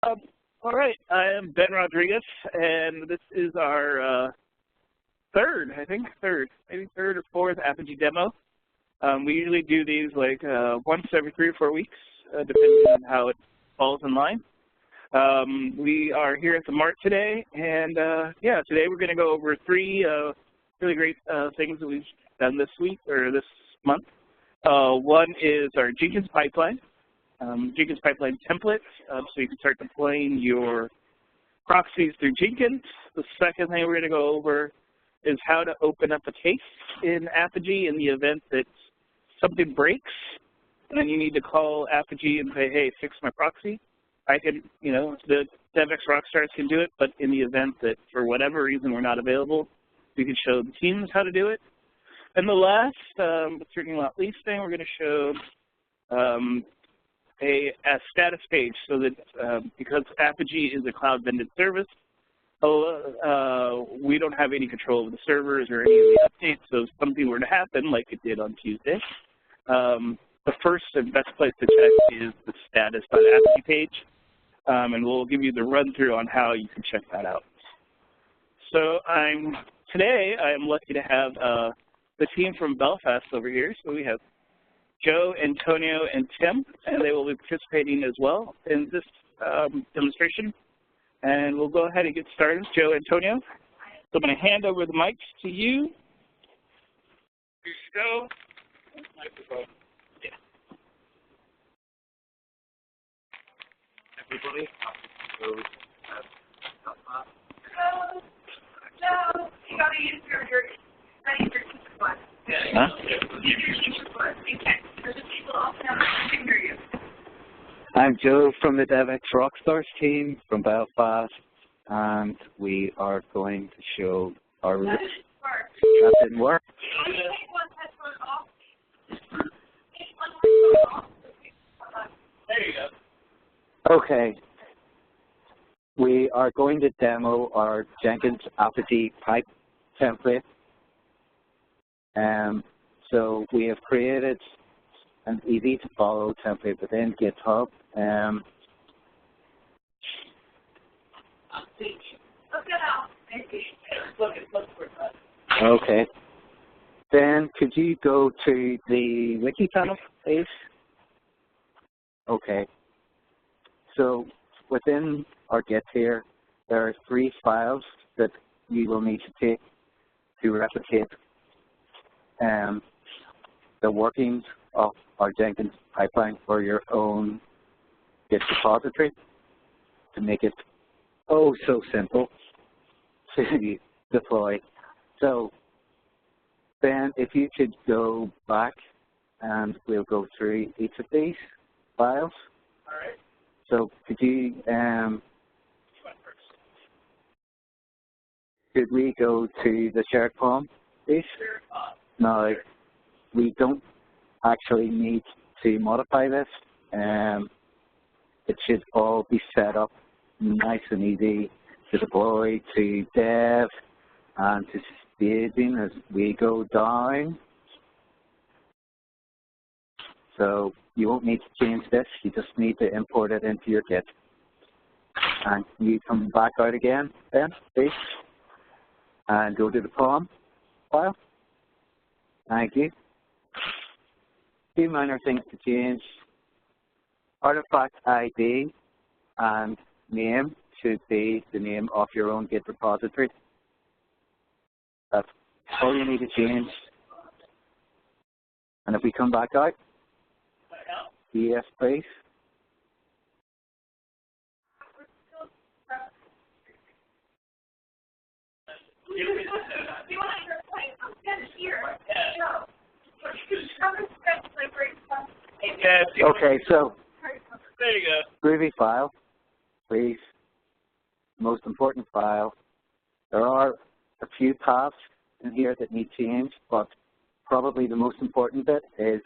All right, I am Ben Rodriguez, and this is our maybe third or fourth apigee demo. We usually do these like once every 3 or 4 weeks, depending on how it falls in line. We are here at the Mart today, and yeah, today we're going to go over 3 really great things that we've done this week or this month. One is our Jenkins pipeline. Jenkins pipeline template, so you can start deploying your proxies through Jenkins. The second thing we're going to go over is how to open up a case in Apigee in the event that something breaks, and then you need to call Apigee and say, hey, fix my proxy. I can, the DevX Rockstars can do it, but in the event that for whatever reason we're not available, we can show the teams how to do it. And the last, but certainly not least thing, we're going to show a status page, so that because Apigee is a cloud vended service, we don't have any control of the servers or any of the updates. So if something were to happen, like it did on Tuesday, the first and best place to check is the status.apigee page, and we'll give you the run through on how you can check that out. So today I am lucky to have the team from Belfast over here. So we have Joe, Antonio, and Tim, and they will be participating as well in this demonstration. And we'll go ahead and get started. Joe, Antonio, so I'm going to hand over the mics to you. Here you go. Microphone. Yeah. Everybody. No, you got to use your teacher one. Huh? I'm Joe from the DevX Rockstars team from Belfast, and we are going to show our route. That didn't work. There you go. Okay. We are going to demo our Jenkins Apigee pipe template. So we have created an easy-to-follow template within GitHub. Okay. Then could you go to the wiki panel, please? Okay. So within our Git here, there are 3 files that you will need to take to replicate the workings of our Jenkins pipeline for your own Git repository to make it so simple to deploy. So then if you could go back and we'll go through each of these files. All right. So could you, could we go to the shared palm, please? Now, we don't actually need to modify this. It should all be set up nice and easy to deploy to dev and to staging as we go down. So you won't need to change this. You just need to import it into your Git. And you come back out again then, please, and go to the POM file. Thank you. 2 minor things to change. Artifact ID and name should be the name of your own Git repository. That's all you need to change. And if we come back out, yes, please. Okay, so there you go. Groovy file, please. Most important file. There are a few paths in here that need change, but probably the most important bit is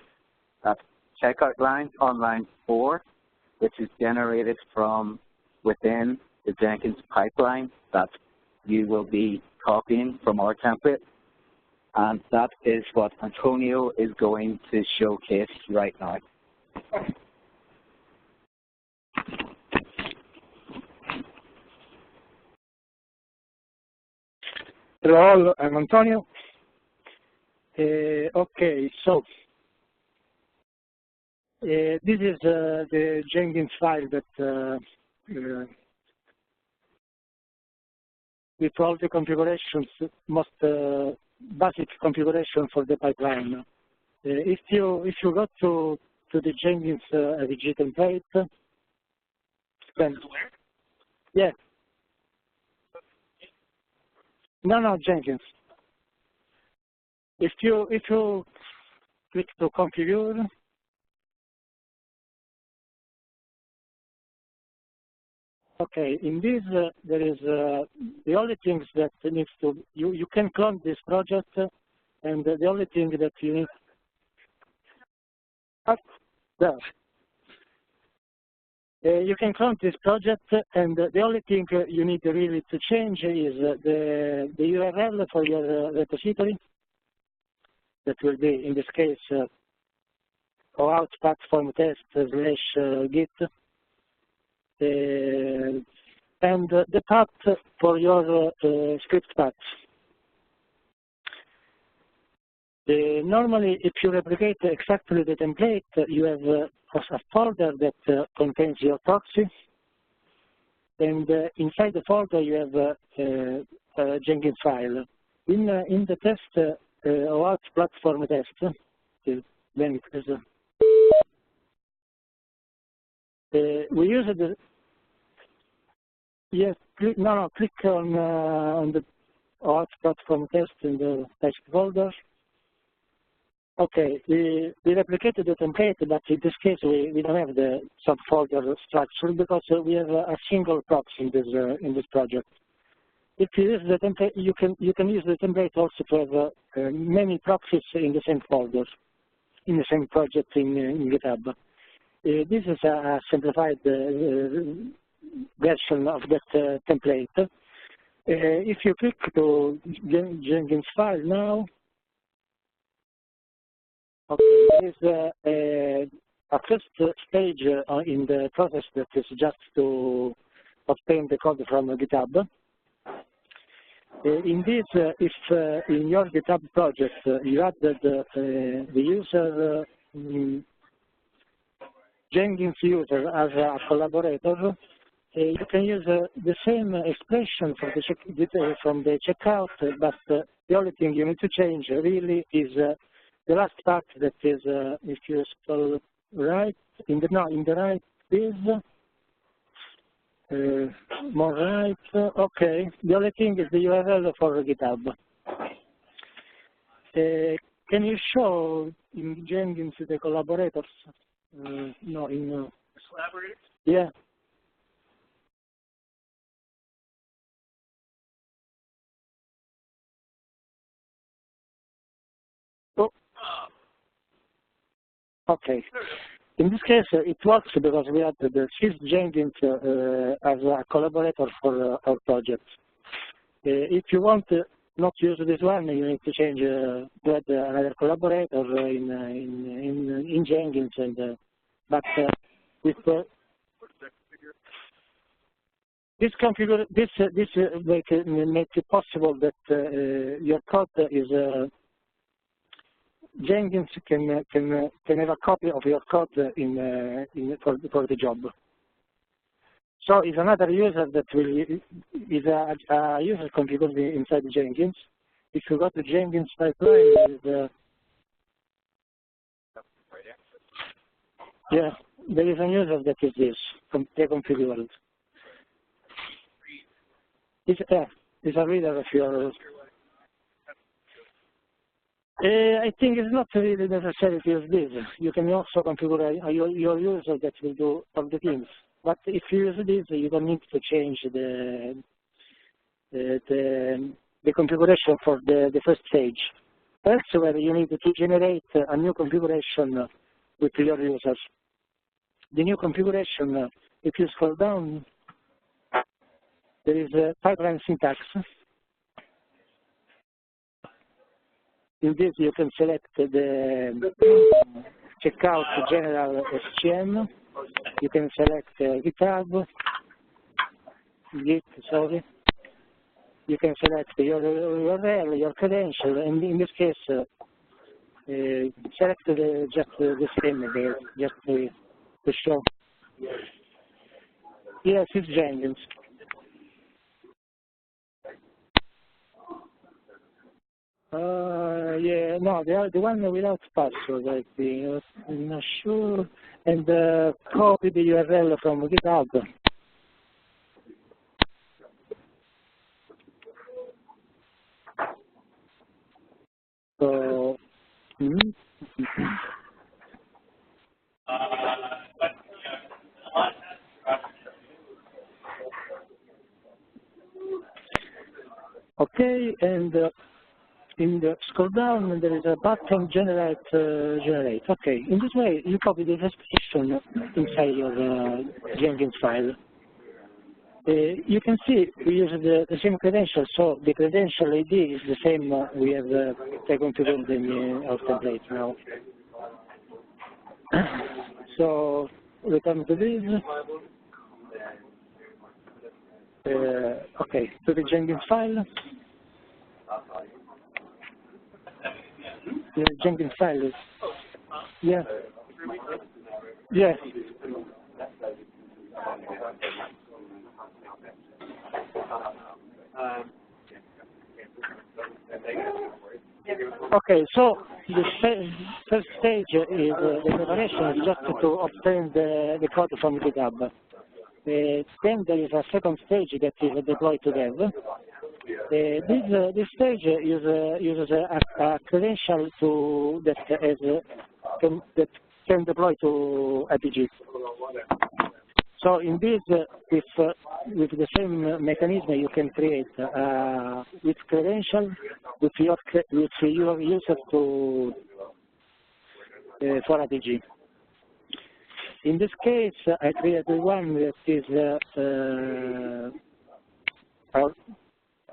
that checkout line on line 4, which is generated from within the Jenkins pipeline that you will be copying from our template. And that is what Antonio is going to showcase right now. Hello all, I'm Antonio. Okay, so this is the Jenkins file that with all the configurations, most basic configuration for the pipeline. If you go to the Jenkins apigee template, then yeah, no Jenkins. If you click to configure, okay, in this there is the only things that needs to you can clone this project, and the only thing that you need there. You can clone this project, and the only thing you need really to change is the URL for your repository. That will be, in this case, OAuth platform test / git, and the path for your script path. Normally, if you replicate exactly the template, you have a folder that contains your proxy, and inside the folder you have a Jenkins file. In the test, OAuth platform test, then it is, we use the yes. Click on the OAuth platform test in the text folder. Okay, we replicated the template, but in this case we don't have the subfolder structure because we have a single proxy in this project. If you use the template, you can use the template also to have many proxies in the same folder, in the same project in GitHub. This is a simplified version of that template. If you click to Jenkins file now, okay, there is a first stage in the process that is just to obtain the code from GitHub. In this, if in your GitHub project you added the user Jenkins user as a collaborator, you can use the same expression for from the checkout, but the only thing you need to change really is the last part that is, if you scroll right, in the right is more right, okay. The only thing is the URL for GitHub. Can you show in Jenkins the collaborators? No, in Collaborators? yeah. Oh, okay. In this case, it works because we had the sys Jenkins as a collaborator for our project. If you want not use this one, you need to change to add another collaborator in Jenkins, and but with this configure this make it possible that your code is. Jenkins can have a copy of your code for the job. So it's another user that is a user configured inside Jenkins. If you go to Jenkins pipeline, yeah, there is a user that is this configured. It's a reader of your. I think it's not really necessary to use this. You can also configure your user that will do all the things. But if you use this, you don't need to change the configuration for the first stage. Elsewhere, you need to generate a new configuration with your users. The new configuration, if you scroll down, there is a pipeline syntax. In this, you can select the checkout general SCM. You can select GitHub, Git, sorry. you can select your URL, your credential, and in this case, select just the same there, just to show. Yes, it's Jenkins. Yeah, no, the one without password, I think. I'm not sure. And copy the URL from GitHub. So, okay, and in the scroll down, there is a button generate. Okay, in this way, you copy the description inside your Jenkins file. You can see we use the same credentials, so the credential ID is the same we have taken to in our template now. So we come to this. Okay, to the Jenkins file. The Jenkins file is, yeah. Yes. Okay, so the first stage is the preparation is just to obtain the code from GitHub. Then there is a second stage that is deploy to dev. This stage uses a credential that can deploy to apigee. So in this, with the same mechanism, you can create with credential with your user for apigee. In this case, I created one that is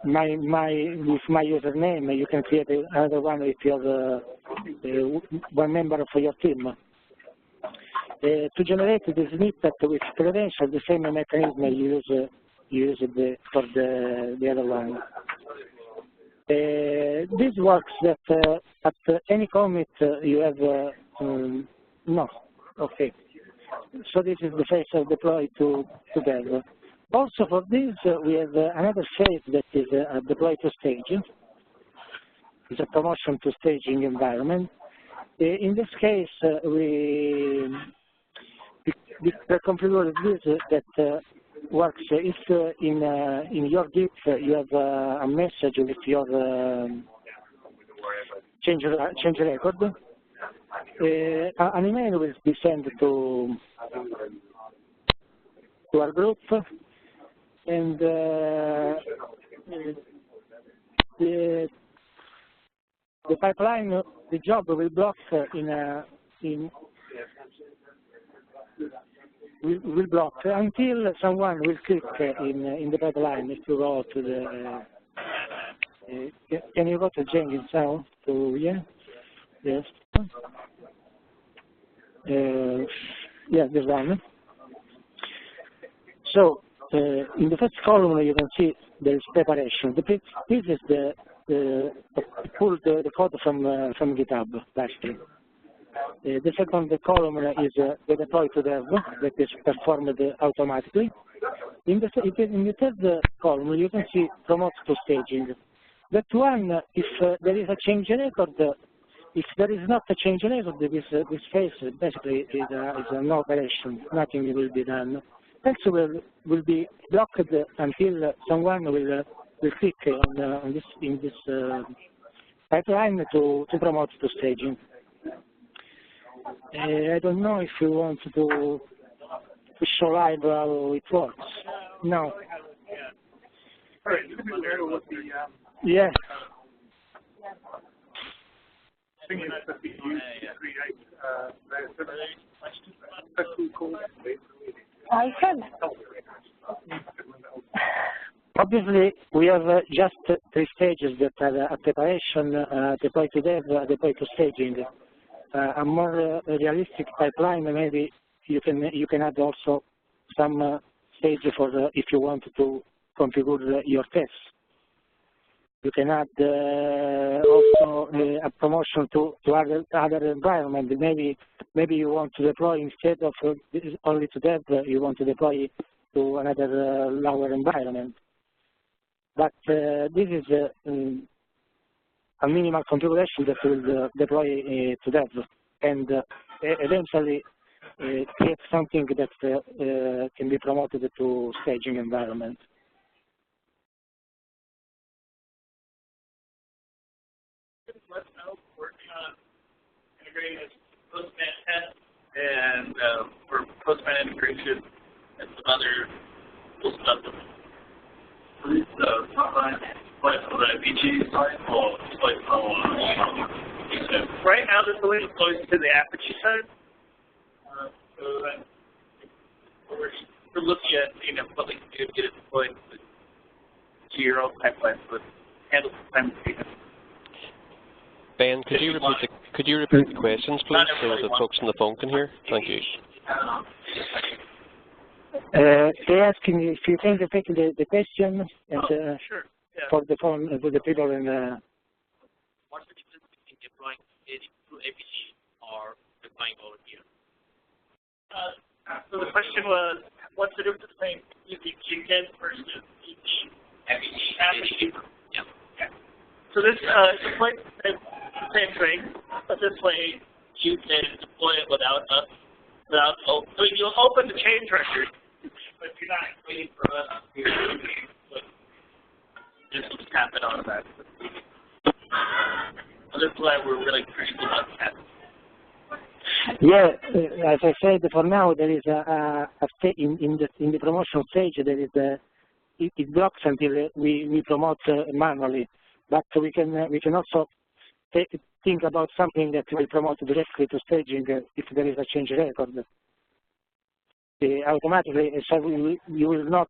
with my username. You can create another one with your one member of your team. To generate the snippet with credential, the same mechanism you use for the other one. This works that at any commit you have no. Okay. So this is the phase of deploy to dev. Also for this, we have another phase that is a deploy to stage. It's a promotion to staging environment. In this case, we configure this that works if in your Git you have a message with your change record. An email will be sent to our group, and the pipeline, the job will block will block until someone will click in the pipeline. If you go to the can you go to Jenkins now? To yes. Yeah, this one. So in the first column you can see there is preparation. This is pull the code from GitHub lastly. The second column is the deploy to dev that is performed automatically. In the third column you can see promote to staging. That one, if there is a change record, if there is not a change record, this phase basically is a no operation. Nothing will be done. Else will be blocked until someone will click on this in this pipeline to promote to staging. I don't know if you want to show live how it works. No. Yes. I can. Obviously, we have just 3 stages that are a preparation, deploy to dev, deploy to staging. A more realistic pipeline, maybe you can add also some stage for if you want to configure your tests. You can add also a promotion to other environment. Maybe you want to deploy instead of only to dev, you want to deploy to another lower environment. But this is a minimal configuration that will deploy to dev, and eventually create something that can be promoted to staging environment. Let's know working on integrating this Postman test and for Postman integration and some other cool stuff. Please top line, place on the apigee side or place on right now this only deploys to the apigee side. So that we're looking at what we can do to get it deployed to your own pipeline so it handles the time taken. Ben, could you repeat the questions, please, so that folks on the phone can hear? Thank you. They're asking if you can repeat the question and sure. Yeah. For the phone with the people in. What's the difference between deploying it to apigee or deploying over here? So the question was, what's the difference between using Jenkins versus using apigee? Yeah. So this is quite the same thing, but this way you can deploy it without so you'll open the change record, but you're not waiting for us to just tap it on that. So this is why we're really critical about that. Yeah, as I said, for now there is a in the promotion stage there is it blocks until we promote manually, but we can also think about something that will promote directly to staging if there is a change record. Automatically, so you will not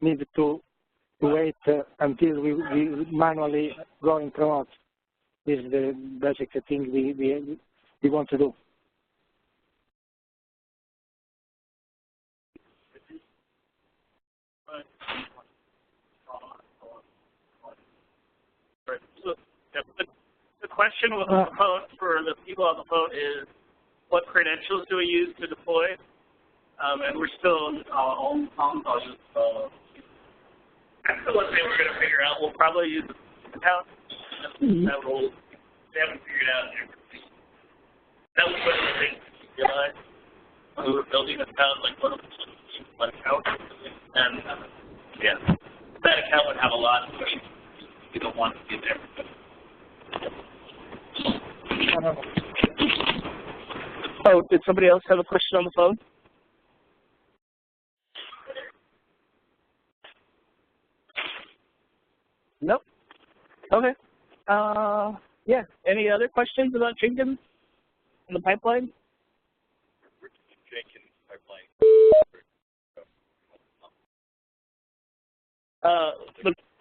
need to wait until we manually go and promote. This is the basic thing we want to do. So, the question on the phone for the people on the phone is, what credentials do we use to deploy? And we're still on just that's the one thing we're going to figure out. We'll probably use the account. That will, they haven't figured out everything. That was one of the things we realized when we were building the account, like one account. And yeah, that account would have a lot of questions. You don't want to get there. Oh, did somebody else have a question on the phone? Nope. Okay. Yeah. Any other questions about Jenkins in the pipeline? Jenkins pipeline.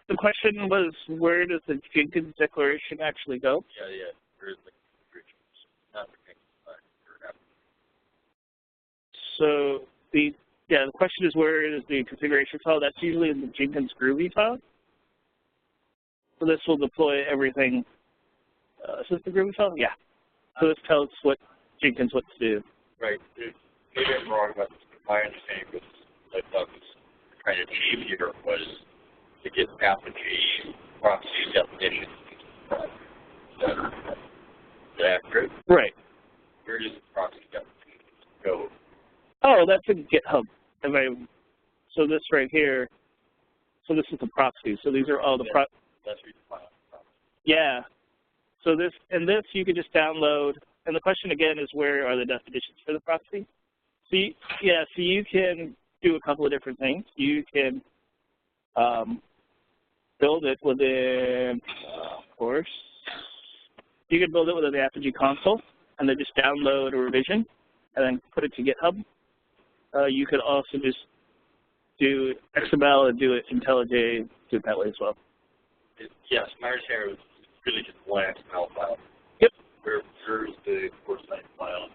The question was, where does the Jenkins declaration actually go? Yeah. Where's the configurations? Not the Jenkins. So the question is, where is the configuration file? That's usually in the Jenkins Groovy file. So this will deploy everything. Is this the Groovy file? Yeah. So this tells Jenkins what to do. Right. Maybe I'm wrong, but my understanding was what I was trying to achieve here was to get apigee proxy definition. Is that accurate? Right. Where does the proxy definition go? Oh, that's in GitHub. So this right here. So this is the proxy. So these are all the proxies. That's redefined. Yeah. So this you can just download. And the question again is, where are the definitions for the proxy? So you can do a couple of different things. You can build it within, of course. You can build it within the apigee console, and then just download a revision, and then put it to GitHub. You could also just do XML and do it IntelliJ, do it that way as well. Yes, my understanding was really just one XML file. Yep. Where's the course site file?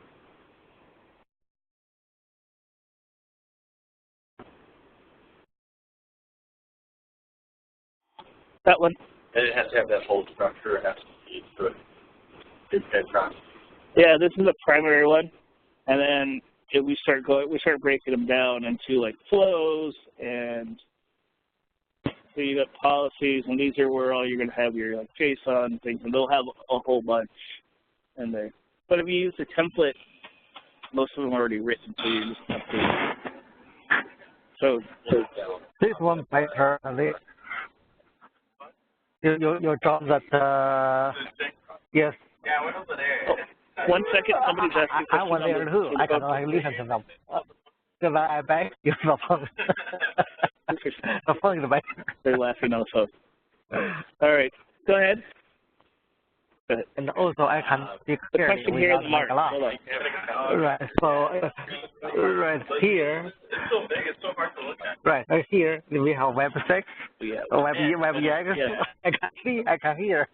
That one. And it has to have that whole structure, it has to be good. It's bedrock. Yeah, this is the primary one, and then we start breaking them down into like flows, and so you got policies, and these are where all you're going to have your like JSON things, and they'll have a whole bunch in there. But if you use a template, most of them are already written, so you just have to. So this one better. Your job that yes. Oh, 1 second, somebody's asking. I want to too. I cannot listen to them. Because I beg you the phone. The phone is back. They're laughing on the phone. All right, go ahead. Go ahead. And also I can speak the question here is Mark. Right. So right here. It's so big, it's so hard to look at. Right here we have web 6. Yeah. Web X. Yeah. I can see. I can hear.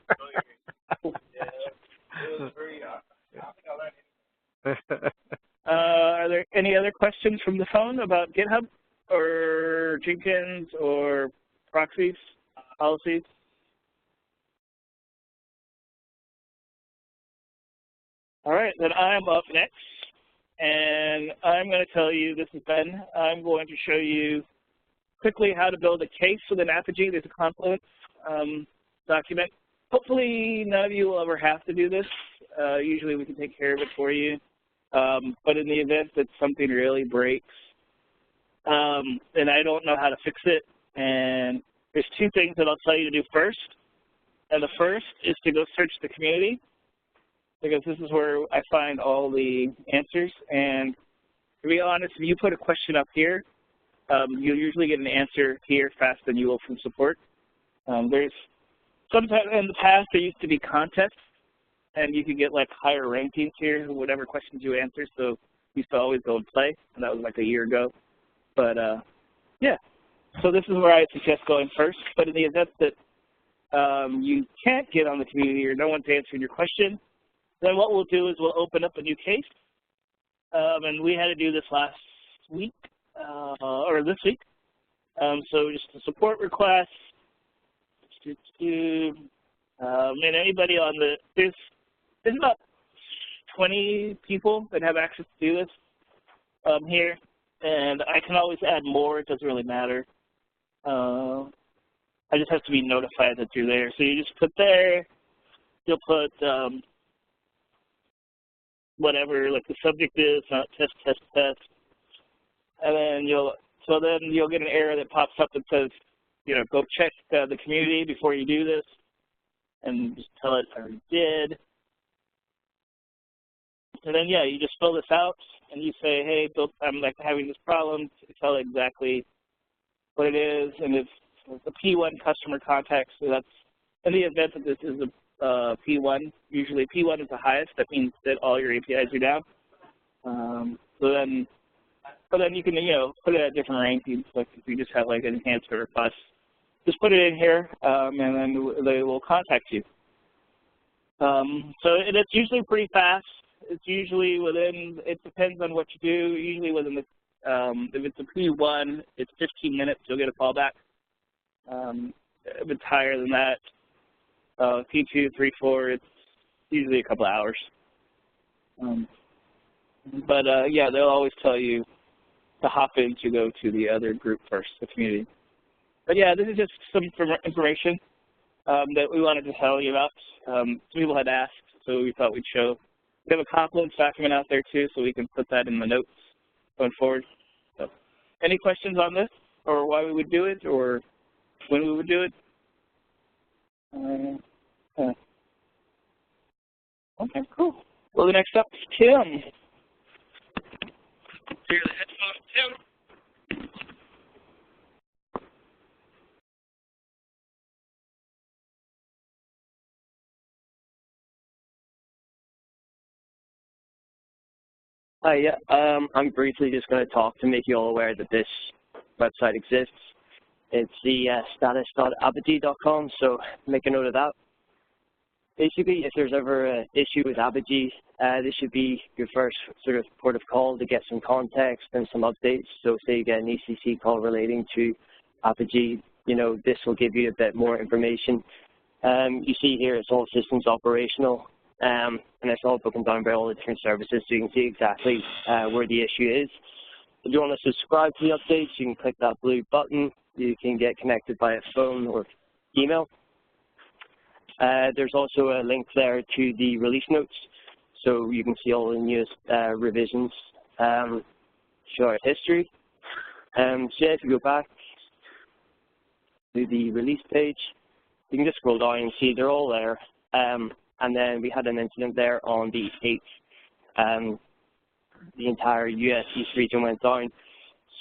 Are there any other questions from the phone about GitHub or Jenkins or proxies, policies? All right, then I'm up next, and I'm going to tell you, this is Ben, I'm going to show you quickly how to build a case with an apigee. There's a Confluence document. Hopefully none of you will ever have to do this. Usually we can take care of it for you. But in the event that something really breaks, and I don't know how to fix it, and there's two things that I'll tell you to do first. And the first is to go search the community, because this is where I find all the answers. And to be honest, if you put a question up here, you'll usually get an answer here faster than you will from support. There's sometimes in the past there used to be contests, and you could get like higher rankings here, whatever questions you answer. So you used to always go and play, and that was like a year ago. But yeah, so this is where I suggest going first. But in the event that you can't get on the community or no one's answering your question, then what we'll do is we'll open up a new case. And we had to do this last week, or this week. So just a support request. And anybody on the, there's about 20 people that have access to do this here. And I can always add more, it doesn't really matter. I just have to be notified that you're there. So you just put there, you'll put whatever, like the subject is, test, test, test. And then you'll get an error that pops up that says, you know, go check the community before you do this, and just tell it I already did. And then, yeah, you just fill this out, and you say, hey, I'm like having this problem. Tell it exactly what it is, and it's the P1 customer contact. So that's in the event that this is a P1. Usually P1 is the highest. That means that all your APIs are down. But then you can, you know, put it at different rankings. Like if you just have like an enhanced or a plus, just put it in here, and then they will contact you. So it's usually pretty fast. It's usually within, it depends on what you do, usually within the, if it's a P1, it's 15 minutes, you'll get a call back. If it's higher than that, P2, 3, 4, it's usually a couple hours. Yeah, they'll always tell you to hop in to go to the other group first, the community. But yeah, this is just some information that we wanted to tell you about. Some people had asked, so we thought we'd show. We have a Confluence document out there too, so we can put that in the notes going forward. So, any questions on this, or why we would do it, or when we would do it? Okay, cool. Well, the next up is Tim. Here are the headphones, Tim. Hi, yeah. I'm briefly just going to talk to make you all aware that this website exists. It's the status.apigee.com, so make a note of that. Basically, if there's ever an issue with Apigee, this should be your first sort of port of call to get some context and some updates. So say you get an ECC call relating to Apigee, you know, this will give you a bit more information. You see here it's all systems operational, and it's all broken down by all the different services, so you can see exactly where the issue is. If you want to subscribe to the updates, you can click that blue button. You can get connected by a phone or email. There's also a link there to the release notes, so you can see all the newest revisions, show our history. So yeah, if you go back to the release page, you can just scroll down and see they're all there. And then we had an incident there on the 8th. The entire US East region went down.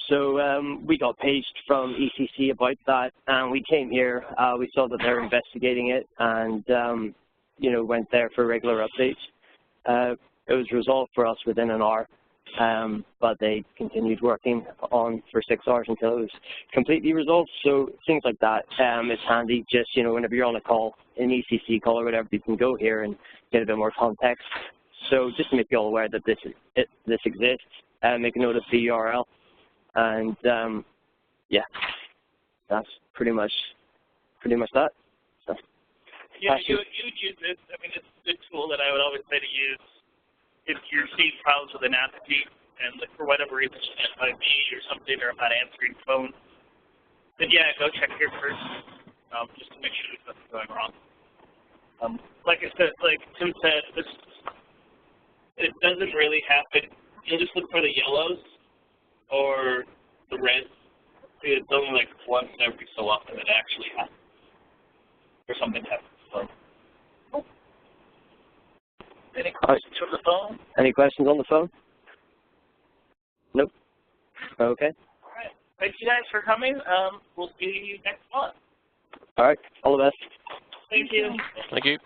So we got paged from ECC about that, and we came here. We saw that they're investigating it, and you know, went there for regular updates. It was resolved for us within an hour, but they continued working on for 6 hours until it was completely resolved. So things like that, it's handy. Just, you know, whenever you're on a call, an ECC call or whatever, you can go here and get a bit more context. So just to make you all aware that this exists, make a note of the URL. And yeah, that's pretty much that. So, yeah, you would use this. I mean, it's a good tool that I would always say to use if you're seeing problems with an apigee, and like, for whatever reason it might be or something, or I'm not answering phone. Then yeah, go check here first, just to make sure there's nothing going wrong. Like I said, like Tim said, it doesn't really happen. You'll just look for the yellows or the reds. It's only like once every so often it actually happens, or something happens. So, any questions from the phone? Any questions on the phone? Nope. Okay. All right. Thank you guys for coming. We'll see you next month. All right. All the best. Thank you. Thank you.